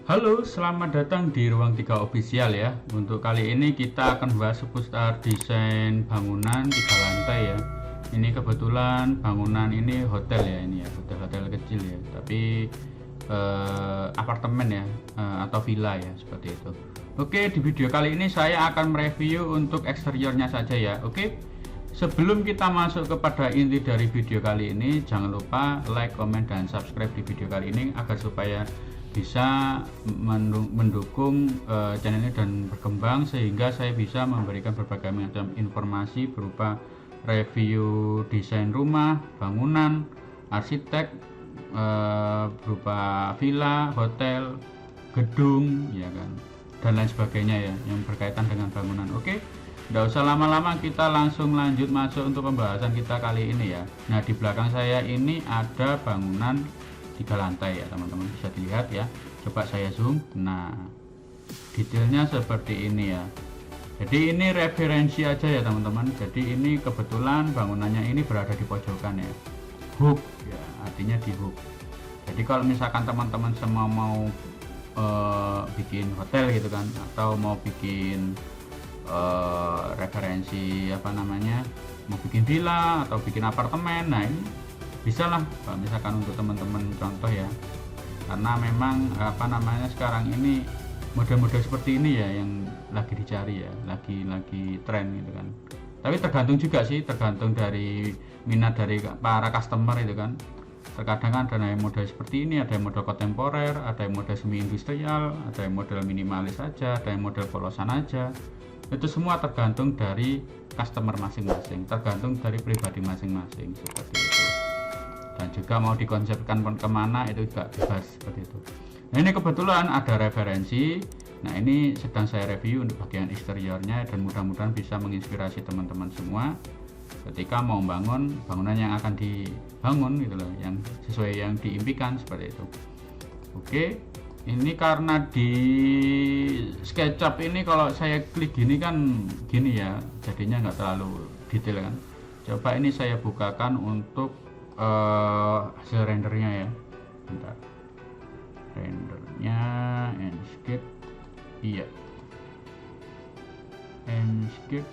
Halo, selamat datang di Ruang 3 Official ya. Untuk kali ini kita akan bahas seputar desain bangunan 3 lantai ya. Ini kebetulan bangunan ini hotel ya, ini ya, hotel-hotel kecil ya. Tapi apartemen ya, atau villa ya, seperti itu. Oke, di video kali ini saya akan mereview untuk eksteriornya saja ya. Oke. Sebelum kita masuk kepada inti dari video kali ini, jangan lupa like, comment, dan subscribe di video kali ini agar supaya bisa mendukung channel ini dan berkembang, sehingga saya bisa memberikan berbagai macam informasi berupa review desain rumah, bangunan, arsitek, berupa villa, hotel, gedung, ya kan, dan lain sebagainya ya yang berkaitan dengan bangunan. Oke. Nggak usah lama-lama, kita langsung lanjut masuk untuk pembahasan kita kali ini ya. Nah, di belakang saya ini ada bangunan 3 lantai ya teman-teman, bisa dilihat ya. Coba saya zoom. Nah, detailnya seperti ini ya. Jadi ini referensi aja ya teman-teman. Jadi ini kebetulan bangunannya ini berada di pojokan ya. Hook ya, artinya di hook. Jadi kalau misalkan teman-teman semua mau bikin hotel gitu kan, atau mau bikin referensi apa namanya, mau bikin villa atau bikin apartemen, nah ini bisa lah kalau misalkan untuk teman-teman contoh ya, karena memang apa namanya, sekarang ini model-model seperti ini ya yang lagi dicari ya, lagi tren gitu kan. Tapi tergantung juga sih, tergantung dari minat dari para customer itu kan. Terkadang ada yang model seperti ini, ada yang model kontemporer, ada yang model semi industrial, ada yang model minimalis saja, ada yang model polosan aja. Itu semua tergantung dari customer masing-masing, tergantung dari pribadi masing-masing, seperti itu. Dan juga mau dikonsepkan kemana itu juga bebas, seperti itu. Nah, ini kebetulan ada referensi. Nah, ini sedang saya review untuk bagian eksteriornya, dan mudah-mudahan bisa menginspirasi teman-teman semua ketika mau bangun bangunan yang akan dibangun gitu loh, yang sesuai yang diimpikan, seperti itu. Oke. Ini karena di SketchUp ini kalau saya klik gini kan gini ya, jadinya nggak terlalu detail kan. Coba ini saya bukakan untuk hasil rendernya ya. Bentar. Rendernya Enscape. Iya. Enscape.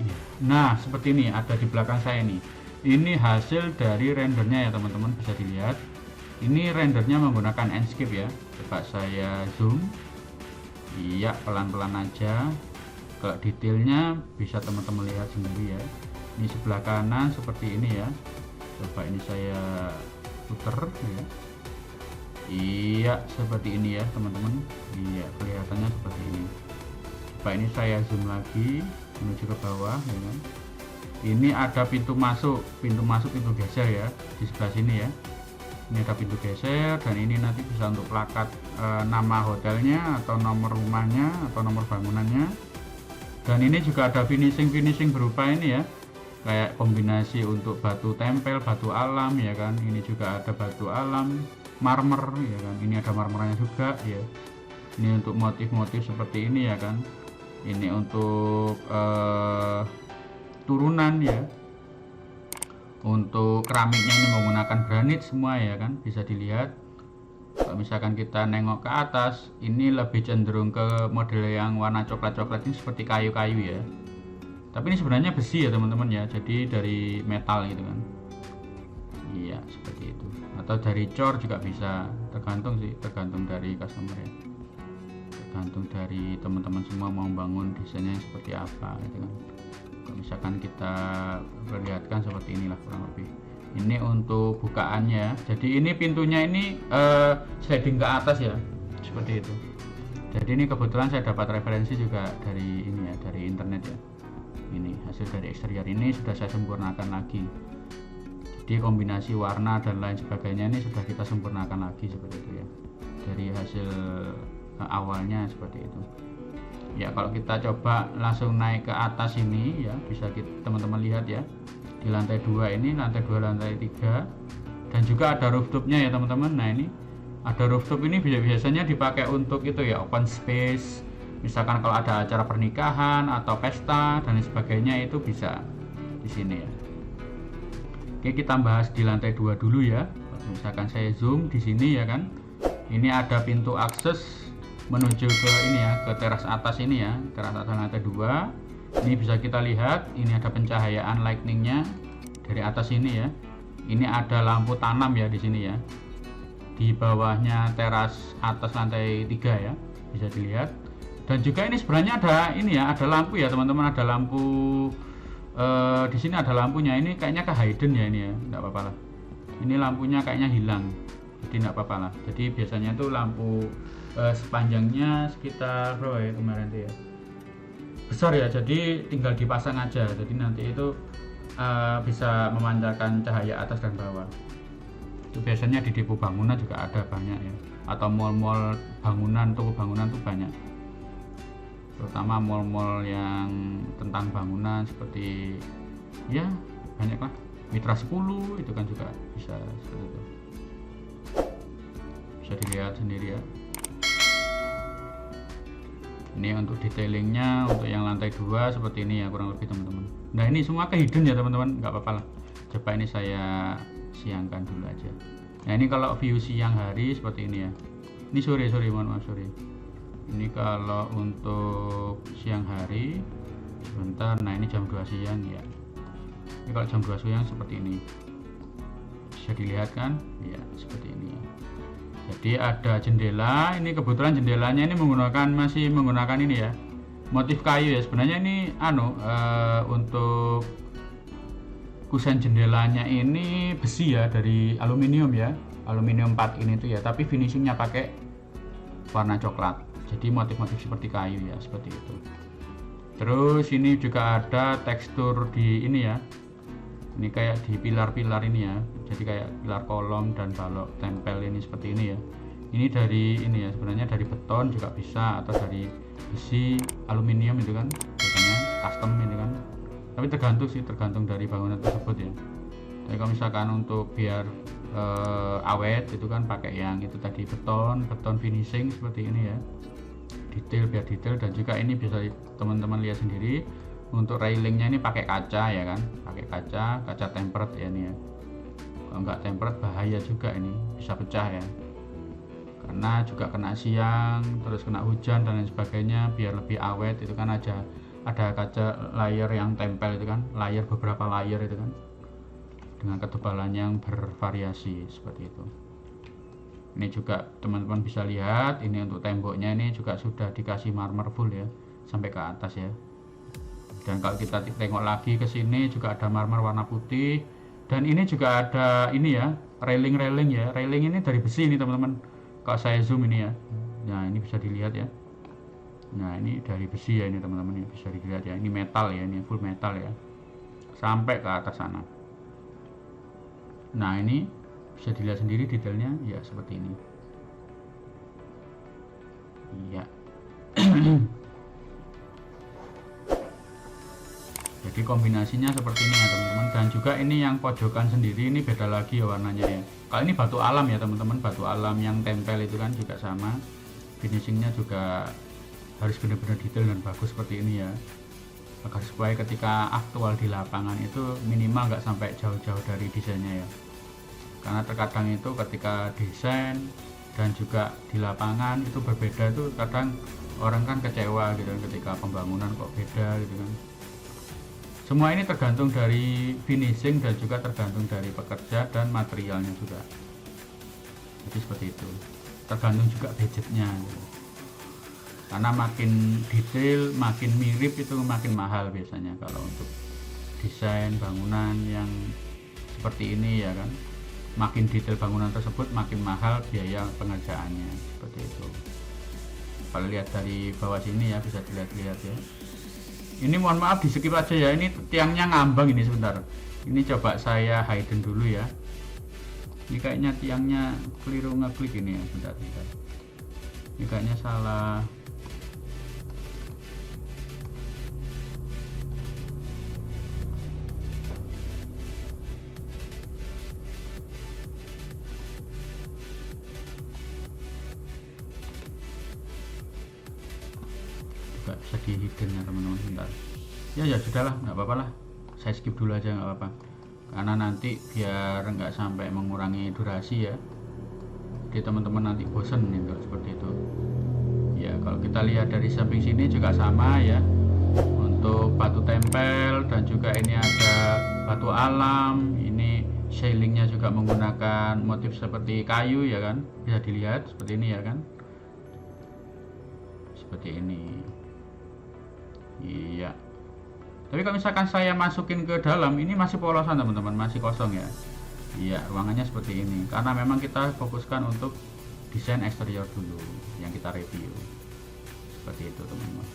Iya. Nah, seperti ini ada di belakang saya nih. Ini hasil dari rendernya ya teman-teman, bisa dilihat. Ini rendernya menggunakan Enscape ya. Coba saya zoom. Iya, pelan-pelan aja. Kalau detailnya bisa teman-teman lihat sendiri ya. Ini sebelah kanan seperti ini ya. Coba ini saya puter ya. Iya, seperti ini ya teman-teman. Iya, kelihatannya seperti ini. Coba ini saya zoom lagi menuju ke bawah ya kan. Ini ada pintu masuk, pintu geser ya di sebelah sini ya. Ini ada pintu geser, dan ini nanti bisa untuk plakat nama hotelnya atau nomor rumahnya atau nomor bangunannya. Dan ini juga ada finishing berupa ini ya, kayak kombinasi untuk batu tempel, batu alam ya kan. Ini juga ada batu alam, marmer ya kan. Ini ada marmernya juga ya. Ini untuk motif-motif seperti ini ya kan. Ini untuk turunan ya. Untuk keramiknya ini menggunakan granit semua ya kan, bisa dilihat. Kalau misalkan kita nengok ke atas, ini lebih cenderung ke model yang warna coklat-coklat, ini seperti kayu-kayu ya. Tapi ini sebenarnya besi ya teman-teman ya, jadi dari metal gitu kan. Iya, seperti itu. Atau dari cor juga bisa, tergantung sih, tergantung dari customer ya. Tergantung dari teman-teman semua mau bangun desainnya seperti apa gitu kan. Misalkan kita perlihatkan seperti inilah kurang lebih. Ini untuk bukaannya, jadi ini pintunya ini sliding ke atas ya, seperti itu. Jadi ini kebetulan saya dapat referensi juga dari ini ya, dari internet ya. Ini hasil dari eksterior ini sudah saya sempurnakan lagi. Jadi kombinasi warna dan lain sebagainya ini sudah kita sempurnakan lagi, seperti itu ya. Dari hasil awalnya seperti itu. Ya, kalau kita coba langsung naik ke atas ini ya, bisa teman-teman lihat ya, di lantai 2 ini, lantai 2, lantai 3, dan juga ada rooftopnya ya teman-teman. Nah, ini ada rooftop, ini biasanya dipakai untuk itu ya, open space, misalkan kalau ada acara pernikahan atau pesta dan sebagainya, itu bisa di sini ya. Oke, kita bahas di lantai 2 dulu ya. Misalkan saya zoom di sini ya kan, Ini ada pintu akses menuju ke ini ya, ke teras atas ini ya, teras atas lantai 2. Ini bisa kita lihat, ini ada pencahayaan lightningnya dari atas ini ya. Ini ada lampu tanam ya di sini ya. Di bawahnya teras atas lantai 3 ya, bisa dilihat. Dan juga ini sebenarnya ada ini ya, ada lampu ya teman-teman, ada lampu di sini ada lampunya. Ini kayaknya ke hidden ya ini ya, enggak apa-apa lah. Ini lampunya kayaknya hilang, jadi enggak apa-apa lah. Jadi biasanya tuh lampu sepanjangnya sekitar berapa ya kemarin tuh ya, besar ya, jadi tinggal dipasang aja. Jadi nanti itu bisa memancarkan cahaya atas dan bawah. Itu biasanya di depo bangunan juga ada banyak ya, atau mall-mall bangunan, toko bangunan tuh banyak, terutama mall-mall yang tentang bangunan seperti ya banyak lah, Mitra 10 itu kan juga bisa seperti itu. Bisa dilihat sendiri ya. Ini untuk detailingnya, untuk yang lantai 2 seperti ini ya kurang lebih teman-teman. Nah ini semua ke hidden ya teman-teman, nggak apa-apa lah. Coba ini saya siangkan dulu aja. Nah ini kalau view siang hari seperti ini ya. Ini sore, mohon maaf sore. Ini kalau untuk siang hari sebentar. Nah ini jam 2 siang ya. Ini kalau jam 2 siang seperti ini, bisa dilihat kan ya, seperti ini. Jadi ada jendela, ini kebetulan jendelanya ini masih menggunakan ini ya, motif kayu ya. Sebenarnya ini untuk kusen jendelanya ini besi ya, dari aluminium ya, aluminium 4 ini tuh ya, tapi finishingnya pakai warna coklat. Jadi motif-motif seperti kayu ya, seperti itu. Terus ini juga ada tekstur di ini ya, ini kayak di pilar-pilar ini ya, jadi kayak pilar kolom dan balok tempel ini seperti ini ya. Ini dari ini ya, sebenarnya dari beton juga bisa, atau dari besi, aluminium itu kan biasanya custom ini kan, tapi tergantung dari bangunan tersebut ya. Tapi kalau misalkan untuk biar awet itu kan pakai yang itu tadi, beton finishing seperti ini ya, detail biar detail. Dan juga ini bisa teman-teman lihat sendiri, untuk railingnya ini pakai kaca ya kan, pakai kaca tempered ya ini ya. Kalau nggak tempered bahaya juga, ini bisa pecah ya, karena juga kena siang, terus kena hujan dan lain sebagainya. Biar lebih awet itu kan ada kaca layer yang tempel itu kan, beberapa layer itu kan, dengan ketebalan yang bervariasi seperti itu. Ini juga teman-teman bisa lihat, ini untuk temboknya ini juga sudah dikasih marmer full ya, sampai ke atas ya. Dan kalau kita tengok lagi ke sini juga ada marmer warna putih. Dan ini juga ada ini ya, railing ya. Railing ini dari besi ini teman-teman. Kalau saya zoom ini ya, nah ini bisa dilihat ya. Nah ini dari besi ya ini teman-teman, ini bisa dilihat ya. Ini metal ya, ini full metal ya, sampai ke atas sana. Nah ini bisa dilihat sendiri detailnya ya, seperti ini. Iya. Jadi kombinasinya seperti ini ya teman-teman. Dan juga ini yang pojokan sendiri ini beda lagi ya warnanya ya. Kalau ini batu alam ya teman-teman, batu alam yang tempel itu kan juga sama, finishingnya juga harus benar-benar detail dan bagus seperti ini ya, agar supaya ketika aktual di lapangan itu minimal nggak sampai jauh-jauh dari desainnya ya. Karena terkadang itu ketika desain dan juga di lapangan itu berbeda, itu kadang orang kan kecewa gitu kan, ketika pembangunan kok beda gitu kan. Semua ini tergantung dari finishing dan juga tergantung dari pekerja dan materialnya juga. Jadi seperti itu. Tergantung juga budgetnya. Karena makin detail, makin mirip itu makin mahal biasanya kalau untuk desain bangunan yang seperti ini ya kan. Makin detail bangunan tersebut makin mahal biaya pengerjaannya, seperti itu. Kalau lihat dari bawah sini ya, bisa dilihat-lihat ya. Ini mohon maaf di skip aja ya, ini tiangnya ngambang ini sebentar. Ini coba saya hidden dulu ya. Ini kayaknya tiangnya keliru ngeklik ini ya, bentar. Ini kayaknya salah. Bisa di hidden ya teman-teman, bentar. Ya sudahlah, nggak apa-apa lah, saya skip dulu aja, nggak apa-apa, karena nanti biar nggak sampai mengurangi durasi ya. jadi teman-teman nanti bosen nih kalau seperti itu ya. Kalau kita lihat dari samping sini juga sama ya, untuk batu tempel dan juga ini ada batu alam. Ini ceilingnya juga menggunakan motif seperti kayu ya kan, bisa dilihat seperti ini ya kan, seperti ini. Iya, tapi kalau misalkan saya masukin ke dalam, ini masih polosan teman-teman, masih kosong ya. Iya, ruangannya seperti ini karena memang kita fokuskan untuk desain eksterior dulu yang kita review. Seperti itu teman-teman.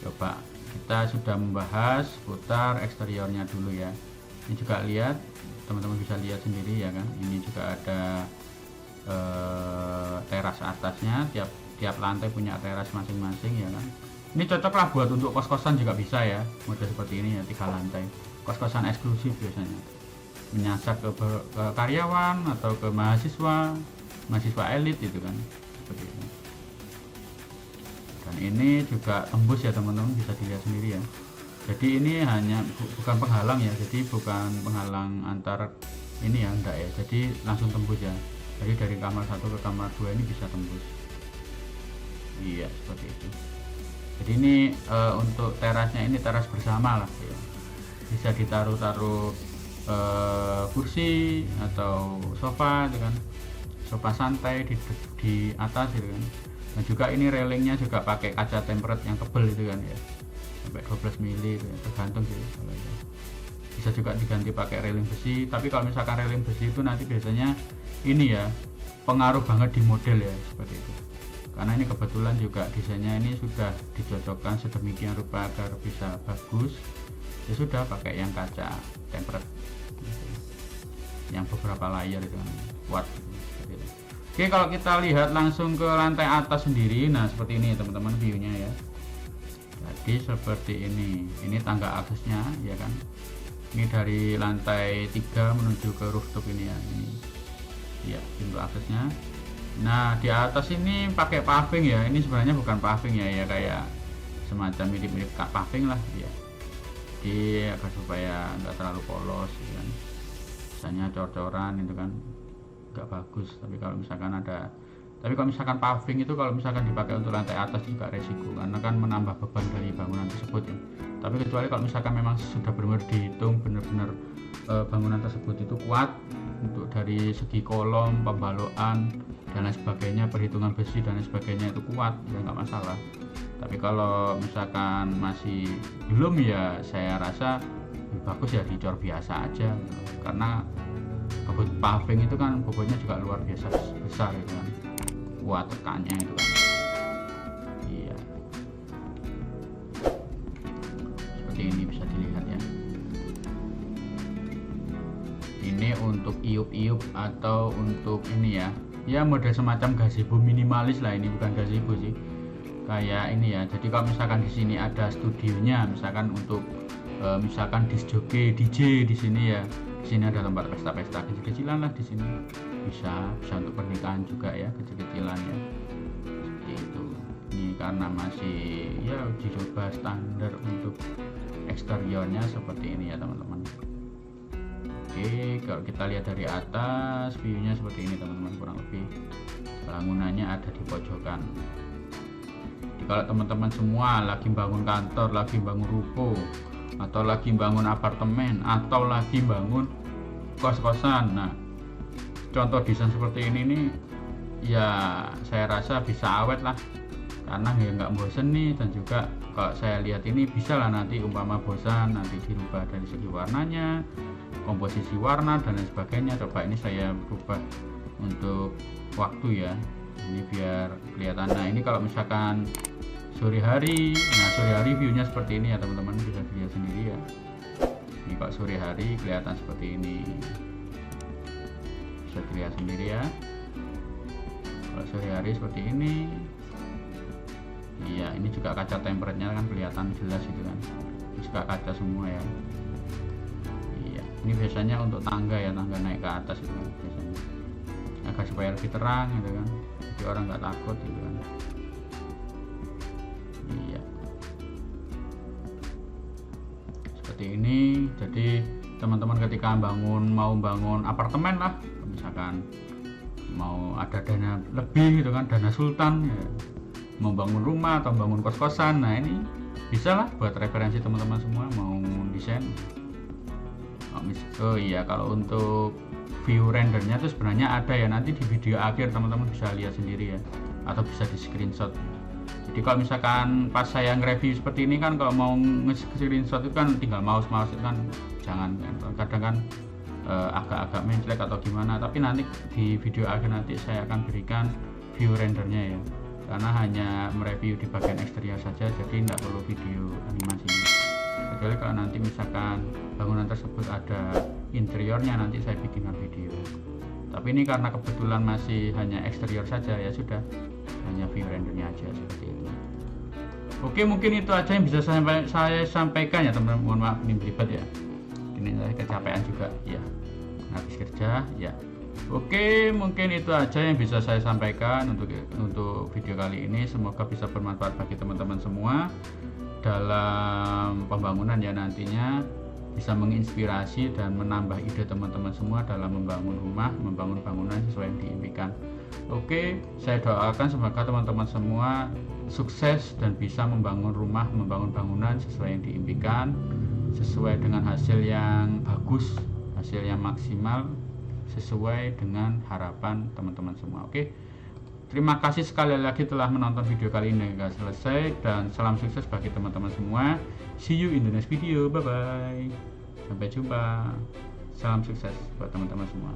Coba kita sudah membahas putar eksteriornya dulu ya. Ini juga lihat, teman-teman bisa lihat sendiri ya kan. Ini juga ada teras atasnya, tiap lantai punya teras masing-masing ya kan. Ini cocok lah buat untuk kos-kosan juga bisa ya, model seperti ini ya, 3 lantai. Kos-kosan eksklusif biasanya, menyasar ke karyawan atau ke mahasiswa elit gitu kan, seperti itu. Dan ini juga tembus ya teman-teman, bisa dilihat sendiri ya. Jadi ini hanya bukan penghalang ya, jadi bukan penghalang antar ini ya, enggak ya, jadi langsung tembus ya. Jadi dari kamar 1 ke kamar 2 ini bisa tembus. Iya, seperti itu. Jadi ini untuk terasnya ini teras bersama lah ya. Bisa ditaruh kursi atau sofa gitu kan, sofa santai di atas gitu kan. Dan juga ini railingnya juga pakai kaca tempered yang tebal itu kan ya, sampai 12 mili itu ya, tergantung sih kalau itu. Bisa juga diganti pakai railing besi, tapi kalau misalkan railing besi itu nanti biasanya ini ya pengaruh banget di model ya, seperti itu. Karena ini kebetulan juga desainnya ini sudah dicocokkan sedemikian rupa agar bisa bagus, ya sudah pakai yang kaca tempered gitu, yang beberapa layer itu kan kuat seperti itu. Oke, kalau kita lihat langsung ke lantai atas sendiri, nah seperti ini teman-teman viewnya ya. Jadi seperti ini tangga aksesnya ya kan. Ini dari lantai 3 menuju ke rooftop ini ya, ini ya pintu aksesnya. Nah di atas ini pakai paving ya, ini sebenarnya bukan paving ya, kayak semacam mirip-mirip paving lah ya. Jadi agar supaya nggak terlalu polos ya kan. Misalnya cor-coran itu kan nggak bagus. Tapi kalau misalkan paving itu kalau misalkan dipakai untuk lantai atas juga resiko, karena kan menambah beban dari bangunan tersebut ya. Tapi kecuali kalau misalkan memang sudah benar-benar dihitung benar-benar bangunan tersebut itu kuat untuk dari segi kolom, pembalokan dan lain sebagainya, perhitungan besi dan lain sebagainya itu kuat ya nggak masalah. Tapi kalau misalkan masih belum ya saya rasa lebih bagus ya dicor biasa aja gitu. Karena bobot paving itu kan bobotnya juga luar biasa besar gitu kan, kuat tekannya itu kan. Iya, seperti ini bisa dilihat ya. Ini untuk iup-iup atau untuk ini ya model semacam gazebo minimalis lah. Ini bukan gazebo sih, kayak ini ya. Jadi kalau misalkan di sini ada studionya, misalkan untuk misalkan disc jockey DJ di sini ya. Di sini ada tempat pesta-pesta kecil-kecilan lah di sini. Bisa untuk pernikahan juga ya, kecil-kecilan ya. Seperti itu. Ini karena masih ya uji coba standar untuk eksteriornya seperti ini ya teman-teman. Oke, kalau kita lihat dari atas viewnya seperti ini teman-teman, kurang lebih bangunannya ada di pojokan. Jadi kalau teman-teman semua lagi bangun kantor, lagi bangun ruko, atau lagi bangun apartemen, atau lagi bangun kos-kosan, nah contoh desain seperti ini nih ya saya rasa bisa awet lah, karena ya nggak bosen nih. Dan juga kalau saya lihat ini bisa lah nanti umpama bosan nanti dirubah dari segi warnanya, komposisi warna dan lain sebagainya. Coba ini saya rubah untuk waktu ya, ini biar kelihatan. Nah ini kalau misalkan sore hari, nah sore hari viewnya seperti ini ya teman-teman, bisa dilihat sendiri ya. Ini kalau sore hari kelihatan seperti ini, bisa dilihat sendiri ya. Kalau sore hari seperti ini, iya ini juga kaca temperednya kan kelihatan jelas itu kan, ini juga kaca semua ya. Iya, ini biasanya untuk tangga ya, tangga naik ke atas itu kan biasanya, agar supaya lebih terang gitu kan, jadi orang nggak takut gitu kan. Iya, seperti ini. Jadi teman-teman ketika mau bangun apartemen lah, misalkan mau ada dana lebih gitu kan, dana sultan ya, membangun rumah atau membangun kos-kosan. Nah ini bisa lah buat referensi teman-teman semua mau desain. Oh iya, kalau untuk view rendernya tuh sebenarnya ada ya, nanti di video akhir teman-teman bisa lihat sendiri ya, atau bisa di screenshot. Jadi kalau misalkan pas saya nge-review seperti ini kan, kalau mau nge-screenshot itu kan tinggal mouse itu kan jangan, kadang kan agak-agak mencelek atau gimana. Tapi nanti di video akhir nanti saya akan berikan view rendernya ya, karena hanya mereview di bagian eksterior saja, jadi tidak perlu video animasinya. Kecuali kalau nanti misalkan bangunan tersebut ada interiornya, nanti saya bikinkan video. Tapi ini karena kebetulan masih hanya eksterior saja, ya sudah, hanya view rendernya aja seperti itu. Oke, mungkin itu aja yang bisa saya sampaikan ya teman-teman. Mohon maaf ini belibet ya, ini saya kecapean juga ya, habis kerja ya. Oke, mungkin itu aja yang bisa saya sampaikan untuk video kali ini. Semoga bisa bermanfaat bagi teman-teman semua dalam pembangunan ya, nantinya bisa menginspirasi dan menambah ide teman-teman semua dalam membangun rumah, membangun bangunan sesuai yang diimpikan. Oke, saya doakan semoga teman-teman semua sukses dan bisa membangun rumah, membangun bangunan sesuai yang diimpikan, sesuai dengan hasil yang bagus, hasil yang maksimal, sesuai dengan harapan teman-teman semua. Oke, terima kasih sekali lagi telah menonton video kali ini hingga selesai, dan salam sukses bagi teman-teman semua. See you in the next video. Bye bye, sampai jumpa. Salam sukses buat teman-teman semua.